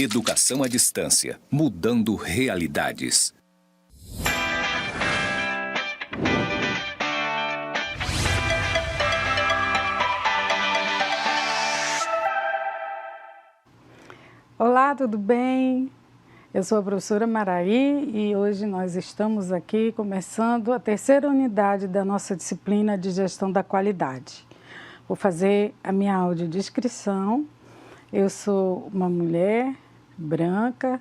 Educação à distância, mudando realidades. Olá, tudo bem? Eu sou a professora Maraí e hoje nós estamos aqui começando a terceira unidade da nossa disciplina de gestão da qualidade. Vou fazer a minha audiodescrição. Eu sou uma mulher branca,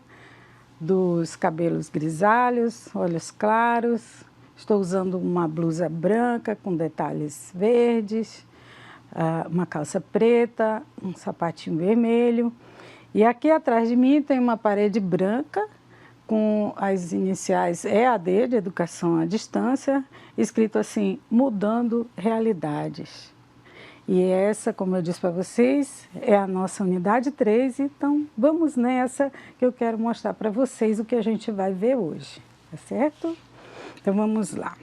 dos cabelos grisalhos, olhos claros. Estou usando uma blusa branca com detalhes verdes, uma calça preta, um sapatinho vermelho. E aqui atrás de mim tem uma parede branca com as iniciais EAD, de Educação à Distância, escrito assim, mudando realidades. E essa, como eu disse para vocês, é a nossa unidade 3, então vamos nessa que eu quero mostrar para vocês o que a gente vai ver hoje, tá certo? Então vamos lá.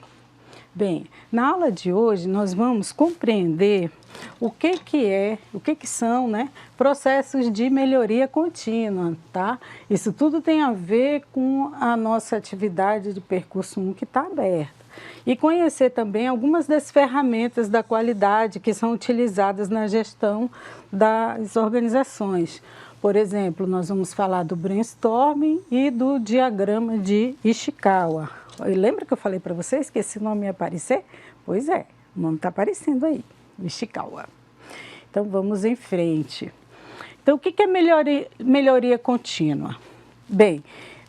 Bem, na aula de hoje nós vamos compreender o que são, né, processos de melhoria contínua, tá? Isso tudo tem a ver com a nossa atividade de percurso 1 que está aberta. E conhecer também algumas das ferramentas da qualidade que são utilizadas na gestão das organizações. Por exemplo, nós vamos falar do brainstorming e do diagrama de Ishikawa. E lembra que eu falei para vocês que esse nome ia aparecer? Pois é, o nome está aparecendo aí, Ishikawa. Então vamos em frente. Então o que é melhoria contínua? Bem,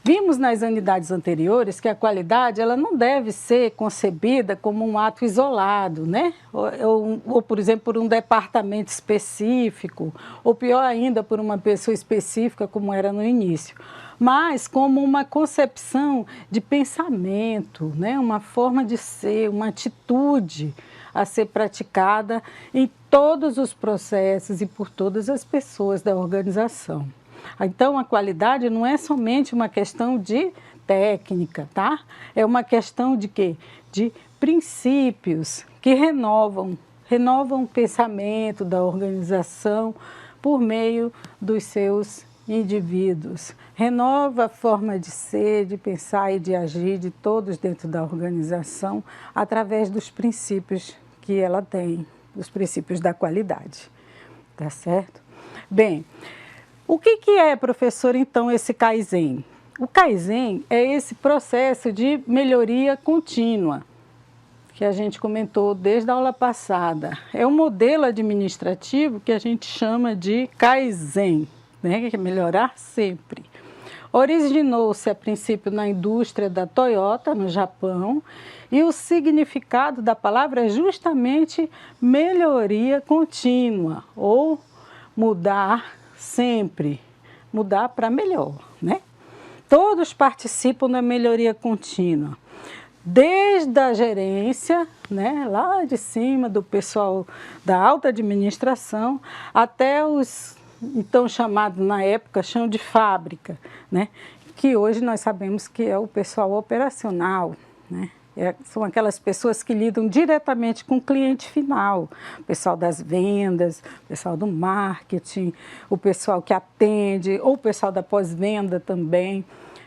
vimos nas unidades anteriores que a qualidade ela não deve ser concebida como um ato isolado, né? Ou, por exemplo, por um departamento específico, ou pior ainda, por uma pessoa específica, como era no início, mas como uma concepção de pensamento, né? Uma forma de ser, uma atitude a ser praticada em todos os processos e por todas as pessoas da organização. Então, a qualidade não é somente uma questão de técnica, tá? É uma questão de quê? De princípios que renovam o pensamento da organização por meio dos seus indivíduos. Renova a forma de ser, de pensar e de agir de todos dentro da organização através dos princípios que ela tem, os princípios da qualidade, tá certo? Bem, o que é, professor, então, esse Kaizen? O Kaizen é esse processo de melhoria contínua, que a gente comentou desde a aula passada. É um modelo administrativo que a gente chama de Kaizen, né? Que é melhorar sempre. Originou-se a princípio na indústria da Toyota, no Japão, e o significado da palavra é justamente melhoria contínua, ou mudar sempre, mudar para melhor, né? Todos participam da melhoria contínua, desde a gerência, né, lá de cima do pessoal da alta administração, até os então chamados na época chão de fábrica, né, que hoje nós sabemos que é o pessoal operacional, né? São aquelas pessoas que lidam diretamente com o cliente final, o pessoal das vendas, o pessoal do marketing, o pessoal que atende, ou o pessoal da pós-venda também.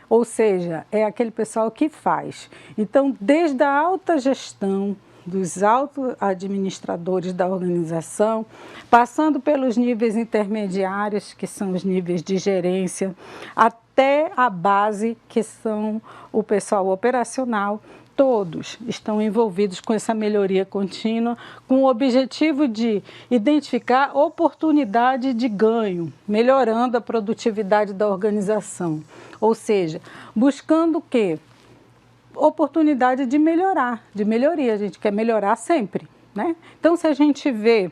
Ou seja, é aquele pessoal que faz. Então, desde a alta gestão, dos altos administradores da organização, passando pelos níveis intermediários, que são os níveis de gerência, até a base, que são o pessoal operacional, todos estão envolvidos com essa melhoria contínua, com o objetivo de identificar oportunidade de ganho, melhorando a produtividade da organização. Ou seja, buscando o quê? Oportunidade de melhorar, de melhoria. A gente quer melhorar sempre, né? Então, se a gente vê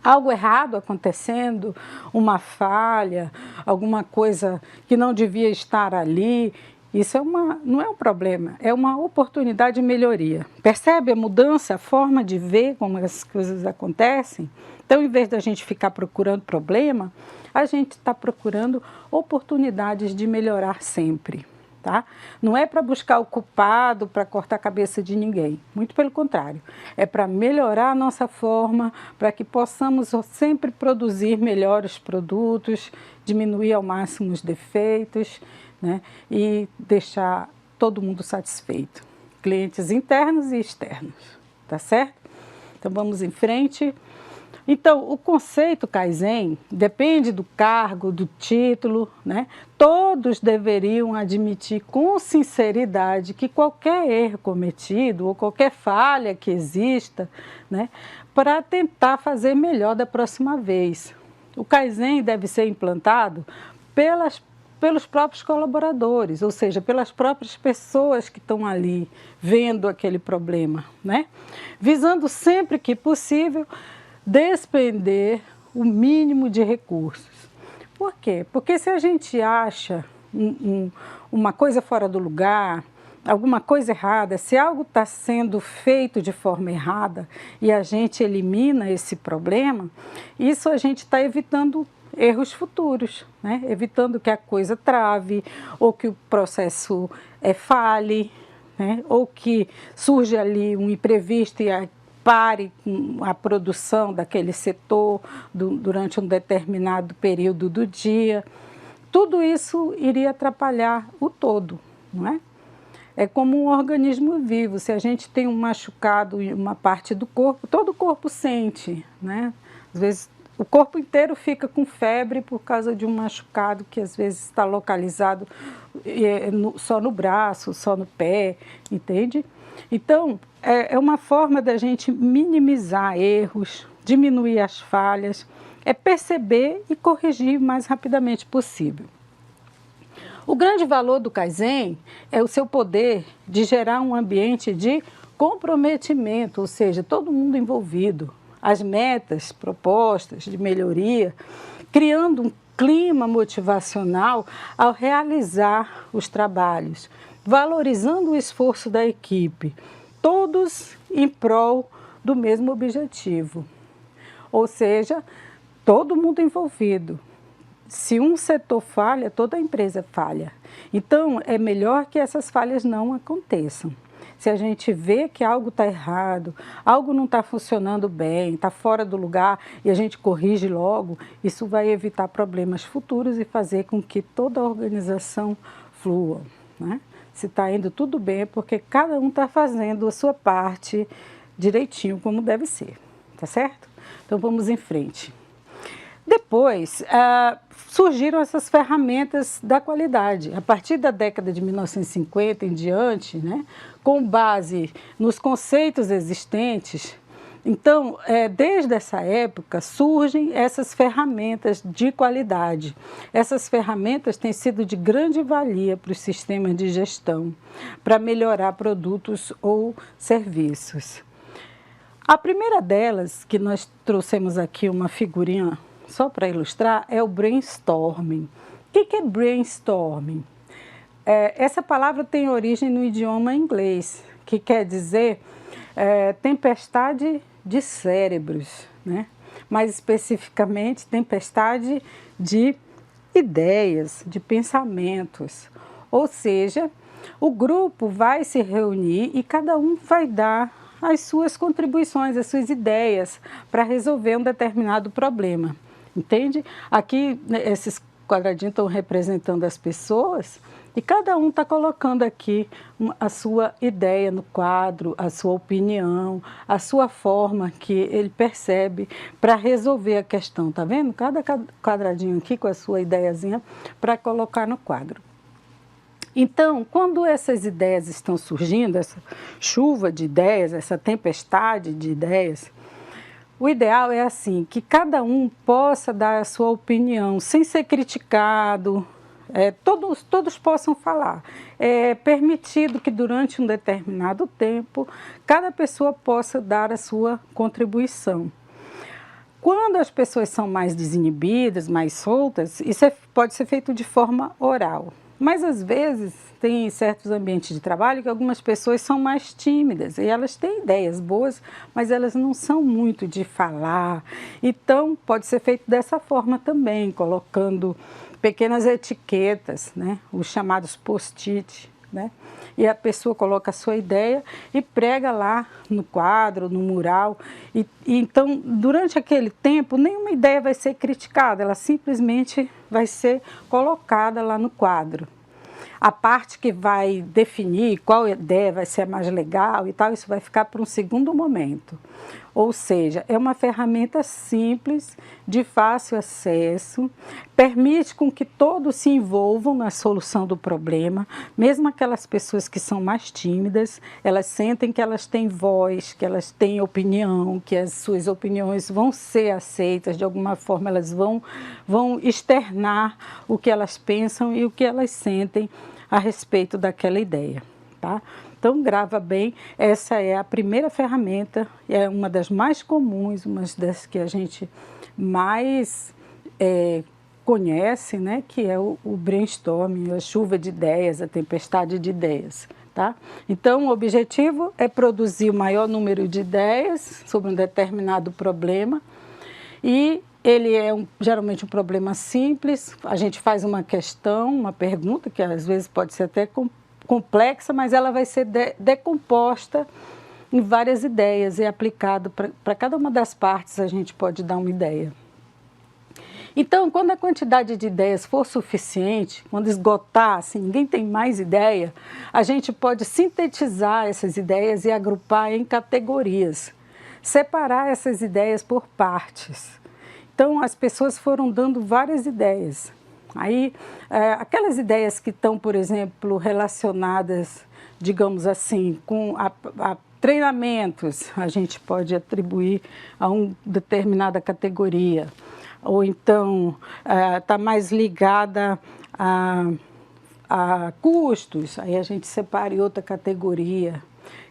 algo errado acontecendo, uma falha, alguma coisa que não devia estar ali, isso não é um problema, é uma oportunidade de melhoria. Percebe a mudança, a forma de ver como as coisas acontecem? Então, em vez da gente ficar procurando problema, a gente está procurando oportunidades de melhorar sempre, tá? Não é para buscar o culpado, para cortar a cabeça de ninguém, muito pelo contrário. É para melhorar a nossa forma, para que possamos sempre produzir melhores produtos, diminuir ao máximo os defeitos, né? E deixar todo mundo satisfeito, clientes internos e externos, tá certo? Então vamos em frente. Então, o conceito Kaizen depende do cargo, do título, né? Todos deveriam admitir com sinceridade que qualquer erro cometido ou qualquer falha que exista, né? Para tentar fazer melhor da próxima vez. O Kaizen deve ser implantado pelos próprios colaboradores, ou seja, pelas próprias pessoas que estão ali vendo aquele problema, né? Visando sempre que possível despender o mínimo de recursos. Por quê? Porque se a gente acha uma coisa fora do lugar, alguma coisa errada, se algo está sendo feito de forma errada e a gente elimina esse problema, isso a gente está evitando erros futuros, né? Evitando que a coisa trave ou que o processo falhe, né? Ou que surja ali um imprevisto e pare a produção daquele setor durante um determinado período do dia. Tudo isso iria atrapalhar o todo, não é? É como um organismo vivo. Se a gente tem um machucado em uma parte do corpo, todo o corpo sente, né? Às vezes o corpo inteiro fica com febre por causa de um machucado que às vezes está localizado só no braço, só no pé, entende? Então, é uma forma da gente minimizar erros, diminuir as falhas, é perceber e corrigir o mais rapidamente possível. O grande valor do Kaizen é o seu poder de gerar um ambiente de comprometimento, ou seja, todo mundo envolvido, as metas propostas de melhoria, criando um clima motivacional ao realizar os trabalhos, valorizando o esforço da equipe, todos em prol do mesmo objetivo. Ou seja, todo mundo envolvido. Se um setor falha, toda a empresa falha. Então, é melhor que essas falhas não aconteçam. Se a gente vê que algo está errado, algo não está funcionando bem, está fora do lugar e a gente corrige logo, isso vai evitar problemas futuros e fazer com que toda a organização flua, né? Se está indo tudo bem é porque cada um está fazendo a sua parte direitinho como deve ser, tá certo? Então vamos em frente. Depois, surgiram essas ferramentas da qualidade. A partir da década de 1950 em diante, né, com base nos conceitos existentes, então, desde essa época, surgem essas ferramentas de qualidade. Essas ferramentas têm sido de grande valia para os sistemas de gestão, para melhorar produtos ou serviços. A primeira delas, que nós trouxemos aqui uma figurinha só para ilustrar, é o brainstorming. O que é brainstorming? Essa palavra tem origem no idioma inglês, que quer dizer tempestade de cérebros, né? Mais especificamente, tempestade de ideias, de pensamentos. Ou seja, o grupo vai se reunir e cada um vai dar as suas contribuições, as suas ideias para resolver um determinado problema. Entende? Aqui, esses quadradinhos estão representando as pessoas e cada um está colocando aqui a sua ideia no quadro, a sua opinião, a sua forma que ele percebe para resolver a questão. Tá vendo? Cada quadradinho aqui com a sua ideiazinha para colocar no quadro. Então, quando essas ideias estão surgindo, essa chuva de ideias, essa tempestade de ideias, o ideal é assim, que cada um possa dar a sua opinião, sem ser criticado, todos possam falar. É permitido que durante um determinado tempo, cada pessoa possa dar a sua contribuição. Quando as pessoas são mais desinibidas, mais soltas, isso pode ser feito de forma oral, Mas às vezes tem certos ambientes de trabalho que algumas pessoas são mais tímidas e elas têm ideias boas, mas elas não são muito de falar. Então pode ser feito dessa forma também, colocando pequenas etiquetas, né? Os chamados post-it, né? E a pessoa coloca a sua ideia e prega lá no quadro, no mural. E então, durante aquele tempo, nenhuma ideia vai ser criticada, ela simplesmente vai ser colocada lá no quadro. A parte que vai definir qual ideia vai ser a mais legal e tal, isso vai ficar para um segundo momento. Ou seja, é uma ferramenta simples, de fácil acesso, permite com que todos se envolvam na solução do problema, mesmo aquelas pessoas que são mais tímidas, elas sentem que elas têm voz, que elas têm opinião, que as suas opiniões vão ser aceitas, de alguma forma elas vão externar o que elas pensam e o que elas sentem a respeito daquela ideia, tá? Então, grava bem, essa é a primeira ferramenta, é uma das mais comuns, uma das que a gente mais conhece, né? Que é o brainstorming, a chuva de ideias, a tempestade de ideias, tá? Então, o objetivo é produzir o maior número de ideias sobre um determinado problema e ele é geralmente um problema simples, a gente faz uma questão, uma pergunta, que às vezes pode ser até complexa, mas ela vai ser decomposta em várias ideias e aplicado para cada uma das partes a gente pode dar uma ideia. Então, quando a quantidade de ideias for suficiente, quando esgotar, assim, ninguém tem mais ideia, a gente pode sintetizar essas ideias e agrupar em categorias, separar essas ideias por partes. Então, as pessoas foram dando várias ideias. Aí, aquelas ideias que estão, por exemplo, relacionadas, digamos assim, com a treinamentos, a gente pode atribuir a uma determinada categoria. Ou então, está mais ligada a custos, aí a gente separa em outra categoria.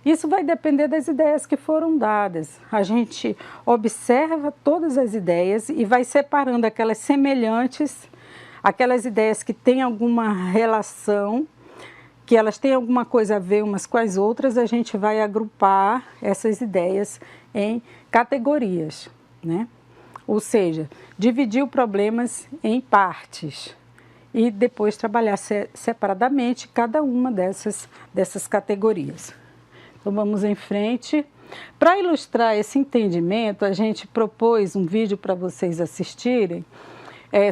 Isso vai depender das ideias que foram dadas. A gente observa todas as ideias e vai separando aquelas semelhantes, aquelas ideias que têm alguma relação, que elas têm alguma coisa a ver umas com as outras, a gente vai agrupar essas ideias em categorias, né? Ou seja, dividir os problemas em partes e depois trabalhar separadamente cada uma dessas categorias. Então, vamos em frente. Para ilustrar esse entendimento, a gente propôs um vídeo para vocês assistirem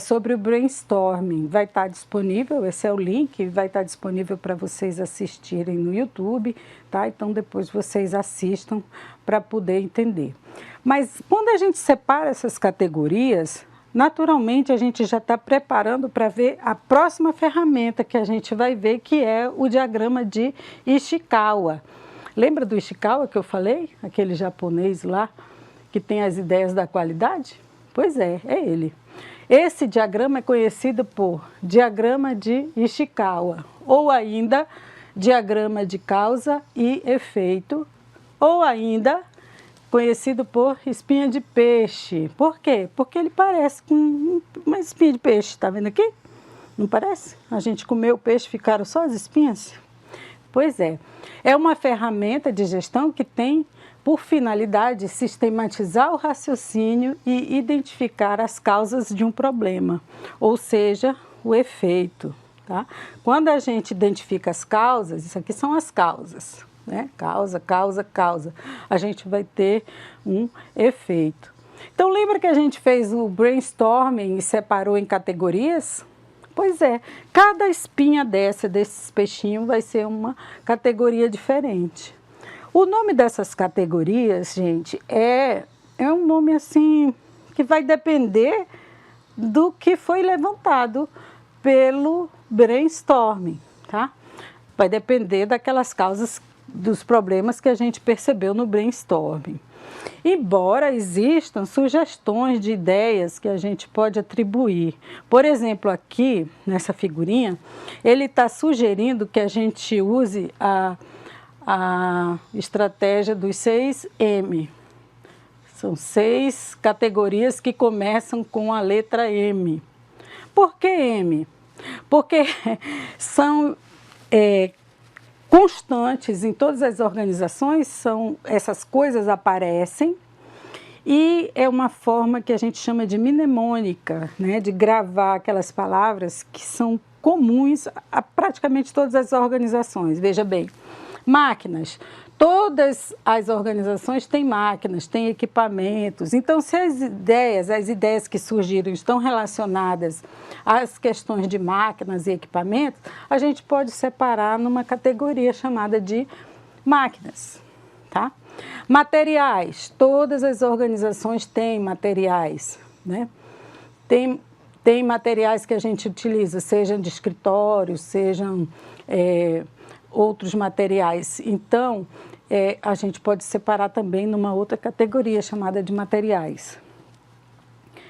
sobre o brainstorming. Vai estar disponível, esse é o link, vai estar disponível para vocês assistirem no YouTube, tá? Então, depois vocês assistam para poder entender. Mas, quando a gente separa essas categorias, naturalmente a gente já está preparando para ver a próxima ferramenta que a gente vai ver, que é o diagrama de Ishikawa. Lembra do Ishikawa que eu falei? Aquele japonês lá que tem as ideias da qualidade? Pois é ele. Esse diagrama é conhecido por diagrama de Ishikawa, ou ainda diagrama de causa e efeito, ou ainda conhecido por espinha de peixe. Por quê? Porque ele parece com uma espinha de peixe, tá vendo aqui? Não parece? A gente comeu o peixe, ficaram só as espinhas? Pois é. É uma ferramenta de gestão que tem por finalidade sistematizar o raciocínio e identificar as causas de um problema, ou seja, o efeito, tá? Quando a gente identifica as causas, isso aqui são as causas, né? Causa, causa, causa. A gente vai ter um efeito. Então, lembra que a gente fez o brainstorming e separou em categorias? Pois é, cada espinha desses peixinhos vai ser uma categoria diferente. O nome dessas categorias, gente, é um nome assim que vai depender do que foi levantado pelo brainstorming, tá? Vai depender daquelas causas, dos problemas que a gente percebeu no brainstorming. Embora existam sugestões de ideias que a gente pode atribuir. Por exemplo, aqui nessa figurinha, ele está sugerindo que a gente use a estratégia dos 6M. São 6 categorias que começam com a letra M. Por que M? Porque são constantes em todas as organizações, essas coisas aparecem, e é uma forma que a gente chama de mnemônica, né, de gravar aquelas palavras que são comuns a praticamente todas as organizações. Veja bem, máquinas. Todas as organizações têm máquinas, têm equipamentos. Então, se as ideias que surgiram estão relacionadas às questões de máquinas e equipamentos, a gente pode separar numa categoria chamada de máquinas, tá? Materiais. Todas as organizações têm materiais, né? Tem materiais que a gente utiliza, sejam de escritório, sejam outros materiais. Então, a gente pode separar também numa outra categoria chamada de materiais.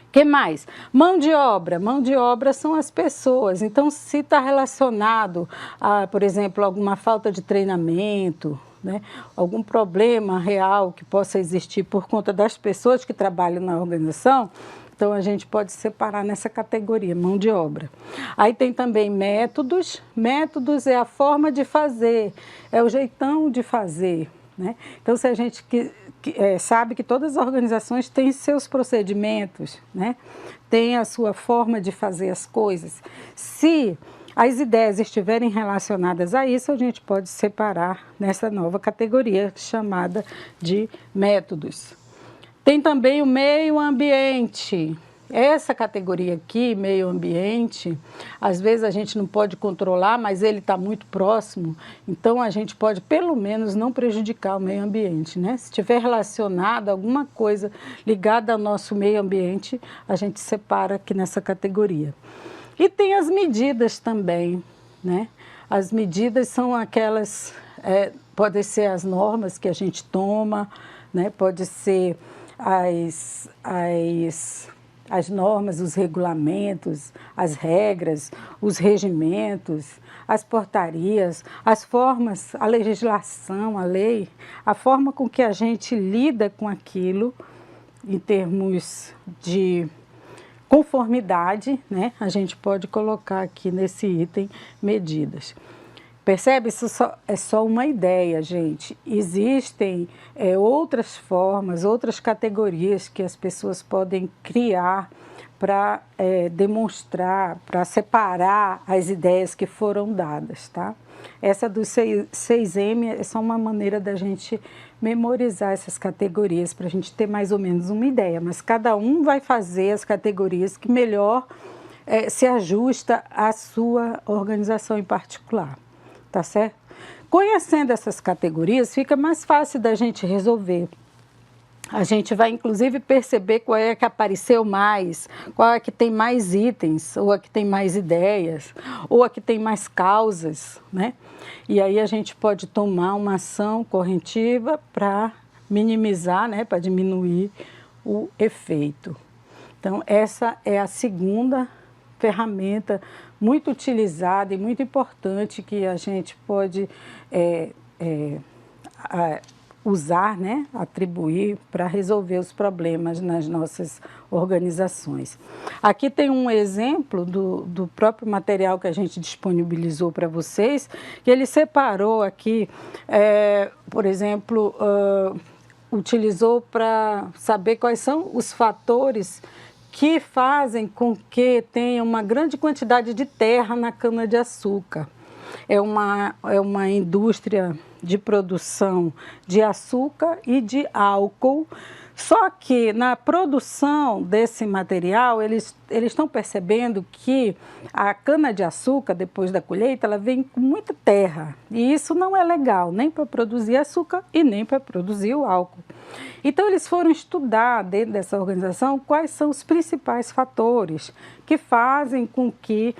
O que mais? Mão de obra. Mão de obra são as pessoas. Então, se está relacionado a, por exemplo, alguma falta de treinamento, né, algum problema real que possa existir por conta das pessoas que trabalham na organização, então a gente pode separar nessa categoria, mão de obra. Aí tem também métodos. Métodos é a forma de fazer, é o jeitão de fazer, né? Então, se a gente sabe que todas as organizações têm seus procedimentos, né? Tem a sua forma de fazer as coisas. Se as ideias estiverem relacionadas a isso, a gente pode separar nessa nova categoria chamada de métodos. Tem também o meio ambiente. Essa categoria aqui, meio ambiente, às vezes a gente não pode controlar, mas ele está muito próximo, então a gente pode pelo menos não prejudicar o meio ambiente, né? Se estiver relacionado a alguma coisa ligada ao nosso meio ambiente, a gente separa aqui nessa categoria. E tem as medidas também, né? As medidas são aquelas, podem ser as normas que a gente toma, né? Pode ser as normas, os regulamentos, as regras, os regimentos, as portarias, as formas, a legislação, a lei, a forma com que a gente lida com aquilo em termos de conformidade, né? A gente pode colocar aqui nesse item medidas. Percebe? Isso é só uma ideia, gente. Existem outras formas, outras categorias que as pessoas podem criar para demonstrar, para separar as ideias que foram dadas, tá? Essa do 6M é só uma maneira da gente memorizar essas categorias, para a gente ter mais ou menos uma ideia, mas cada um vai fazer as categorias que melhor se ajusta à sua organização em particular. Tá certo? Conhecendo essas categorias, fica mais fácil da gente resolver. A gente vai, inclusive, perceber qual é a que apareceu mais, qual é a que tem mais itens, ou a que tem mais ideias, ou a que tem mais causas, né? E aí a gente pode tomar uma ação corretiva para minimizar, né? Para diminuir o efeito. Então, essa é a segunda ferramenta muito utilizada e muito importante que a gente pode usar, né, atribuir para resolver os problemas nas nossas organizações. Aqui tem um exemplo do próprio material que a gente disponibilizou para vocês, que ele separou aqui, por exemplo, utilizou para saber quais são os fatores que fazem com que tenha uma grande quantidade de terra na cana-de-açúcar. É uma indústria de produção de açúcar e de álcool, só que na produção desse material, eles estão percebendo que a cana-de-açúcar, depois da colheita, ela vem com muita terra, e isso não é legal, nem para produzir açúcar e nem para produzir o álcool. Então, eles foram estudar dentro dessa organização quais são os principais fatores que fazem com que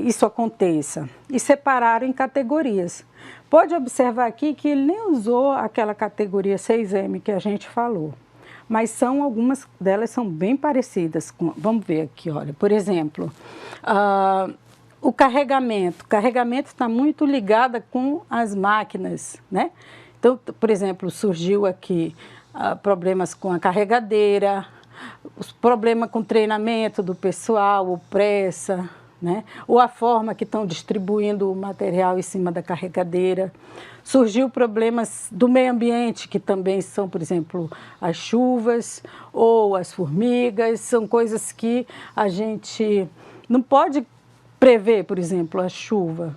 isso aconteça e separaram em categorias. Pode observar aqui que ele nem usou aquela categoria 6M que a gente falou, mas algumas delas são bem parecidas. Vamos ver aqui, olha, por exemplo, o carregamento. O carregamento está muito ligado com as máquinas, né? Então, por exemplo, surgiu aqui problemas com a carregadeira, os problemas com o treinamento do pessoal, o pressa, né? Ou a forma que estão distribuindo o material em cima da carregadeira. Surgiu problemas do meio ambiente, que também são, por exemplo, as chuvas ou as formigas, são coisas que a gente não pode prever, por exemplo, a chuva,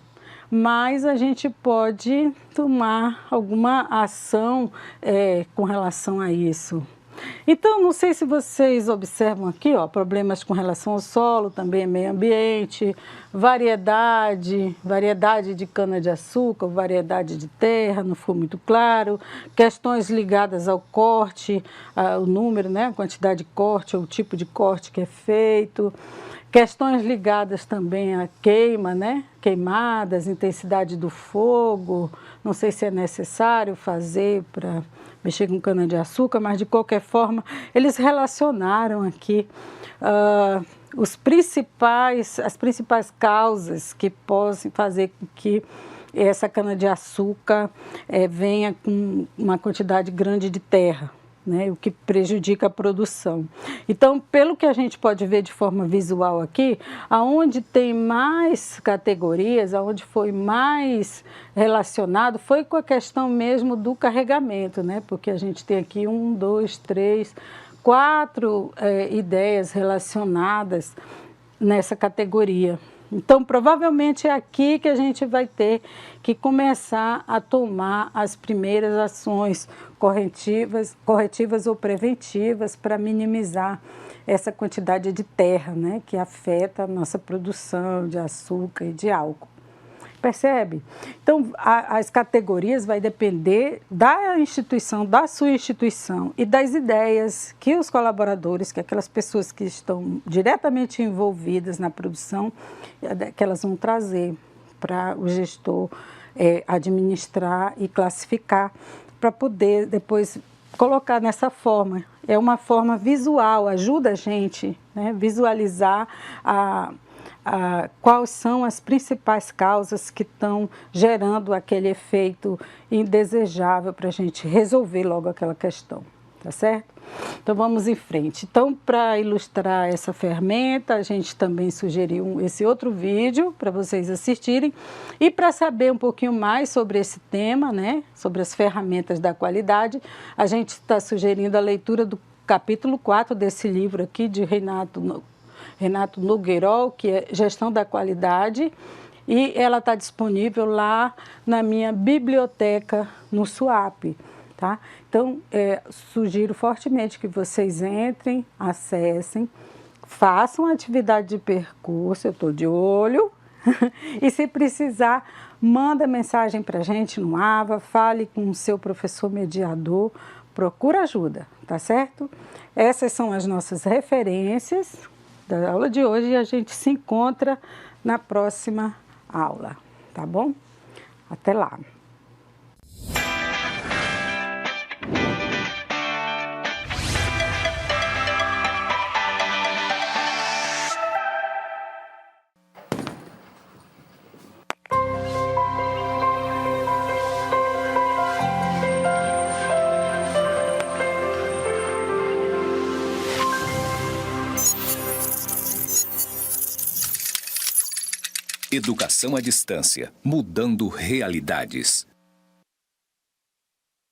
mas a gente pode tomar alguma ação com relação a isso. Então, não sei se vocês observam aqui, ó, problemas com relação ao solo, também meio ambiente, variedade de cana-de-açúcar, variedade de terra, não ficou muito claro, questões ligadas ao corte, o número, né, a quantidade de corte, ou o tipo de corte que é feito, questões ligadas também à queima, né, queimadas, intensidade do fogo, não sei se é necessário fazer para mexer com cana-de-açúcar, mas de qualquer forma, eles relacionaram aqui as principais causas que possam fazer com que essa cana-de-açúcar venha com uma quantidade grande de terra, né, o que prejudica a produção. Então, pelo que a gente pode ver de forma visual aqui, aonde tem mais categorias, aonde foi mais relacionado, foi com a questão mesmo do carregamento, né, porque a gente tem aqui 1, 2, 3, 4 ideias relacionadas nessa categoria. Então, provavelmente é aqui que a gente vai ter que começar a tomar as primeiras ações corretivas ou preventivas para minimizar essa quantidade de terra, né, que afeta a nossa produção de açúcar e de álcool. Percebe? Então, as categorias vai depender da instituição, da sua instituição e das ideias que os colaboradores, que aquelas pessoas que estão diretamente envolvidas na produção, que elas vão trazer para o gestor administrar e classificar, para poder depois colocar nessa forma. É uma forma visual, ajuda a gente, né, visualizar quais são as principais causas que estão gerando aquele efeito indesejável para a gente resolver logo aquela questão, tá certo? Então vamos em frente. Então, para ilustrar essa ferramenta, a gente também sugeriu esse outro vídeo para vocês assistirem. E para saber um pouquinho mais sobre esse tema, né, sobre as ferramentas da qualidade, a gente está sugerindo a leitura do capítulo 4 desse livro aqui de Renato Nogueirol, que é Gestão da Qualidade, e ela está disponível lá na minha biblioteca no SUAP, tá? Então, sugiro fortemente que vocês entrem, acessem, façam atividade de percurso, eu estou de olho, e se precisar, manda mensagem para a gente no AVA, fale com o seu professor mediador, procura ajuda, tá certo? Essas são as nossas referências da aula de hoje e a gente se encontra na próxima aula, tá bom? Até lá! Educação à distância, mudando realidades.